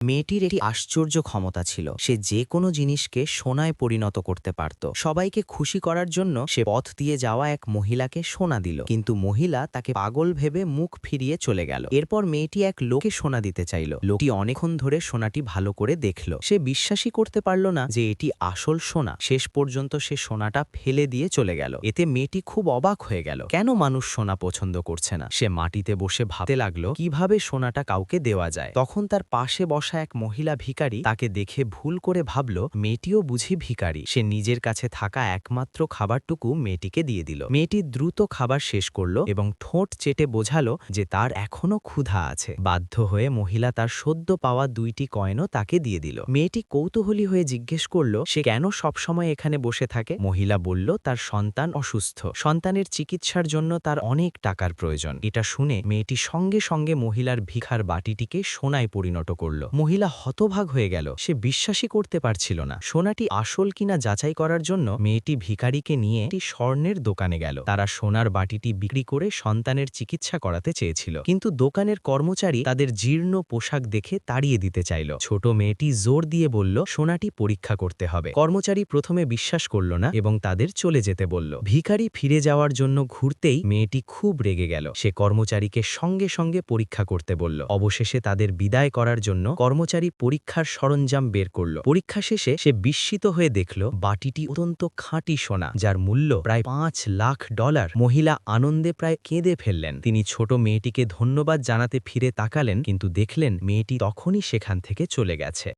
মেয়েটির একটি আশ্চর্য ক্ষমতা ছিল। সে যে কোনো জিনিসকে সোনায় পরিণত করতে পারত। সবাইকে খুশি করার জন্য সে পথ দিয়ে যাওয়া এক মহিলাকে সোনা দিল, কিন্তু মহিলা তাকে পাগল ভেবে মুখ ফিরিয়ে চলে গেল। এরপর মেয়েটি এক লোককে সোনা দিতে চাইল। লোকটি অনেকক্ষণ ধরে সোনাটি ভালো করে দেখল। সে বিশ্বাসই করতে পারল না যে এটি আসল সোনা। শেষ পর্যন্ত সে সোনাটা ফেলে দিয়ে চলে গেল। এতে মেয়েটি খুব অবাক হয়ে গেল, কেন মানুষ সোনা পছন্দ করছে না। সে মাটিতে বসে ভাবতে লাগলো কিভাবে সোনাটা কাউকে দেওয়া যায়। তখন তার পাশে বসা এক মহিলা ভিখারি তাকে দেখে ভুল করে ভাবল মেয়েটিও বুঝি ভিখারি। সে নিজের কাছে থাকা একমাত্র খাবারটুকু মেয়েটিকে দিয়ে দিল। মেয়েটি দ্রুত খাবার শেষ করল এবং ঠোঁট চেটে বোঝালো যে তার এখনো ক্ষুধা আছে। বাধ্য হয়ে মহিলা তার সদ্য পাওয়া 2টি কয়েনও তাকে দিয়ে দিল। মেয়েটি কৌতূহলী হয়ে জিজ্ঞেস করল সে কেন সবসময় এখানে বসে থাকে। মহিলা বলল তার সন্তান অসুস্থ, সন্তানের চিকিৎসার জন্য তার অনেক টাকার প্রয়োজন। এটা শুনে মেয়েটি সঙ্গে সঙ্গে মহিলার ভিখার বাটিটিকে সোনায় পরিণত করল। মহিলা হতভাগ হয়ে গেল, সে বিশ্বাসই করতে পারছিল না। সোনাটি আসল কিনা যাচাই করার জন্য মেয়েটি ভিখারিকে নিয়ে একটি স্বর্ণের দোকানে গেল। তারা সোনার বাটিটি বিক্রি করে সন্তানের চিকিৎসা করাতে চেয়েছিল, কিন্তু দোকানের কর্মচারী তাদের জীর্ণ পোশাক দেখে তাড়িয়ে দিতে চাইল। ছোট মেয়েটি জোর দিয়ে বলল সোনাটি পরীক্ষা করতে হবে। কর্মচারী প্রথমে বিশ্বাস করল না এবং তাদের চলে যেতে বলল। ভিখারি ফিরে যাওয়ার জন্য ঘুরতেই মেয়েটি খুব রেগে গেল। সে কর্মচারীকে সঙ্গে সঙ্গে পরীক্ষা করতে বলল। অবশেষে তাদের বিদায় করার জন্য কর্মচারী পরীক্ষার সরঞ্জাম বের করল। পরীক্ষা শেষে সে বিস্মিত হয়ে দেখল বাটিটি অত্যন্ত খাঁটি সোনা, যার মূল্য প্রায় $5,00,000। মহিলা আনন্দে প্রায় কেঁদে ফেললেন। তিনি ছোট মেয়েটিকে ধন্যবাদ জানাতে ফিরে তাকালেন, কিন্তু দেখলেন মেয়েটি তখনই সেখান থেকে চলে গেছে।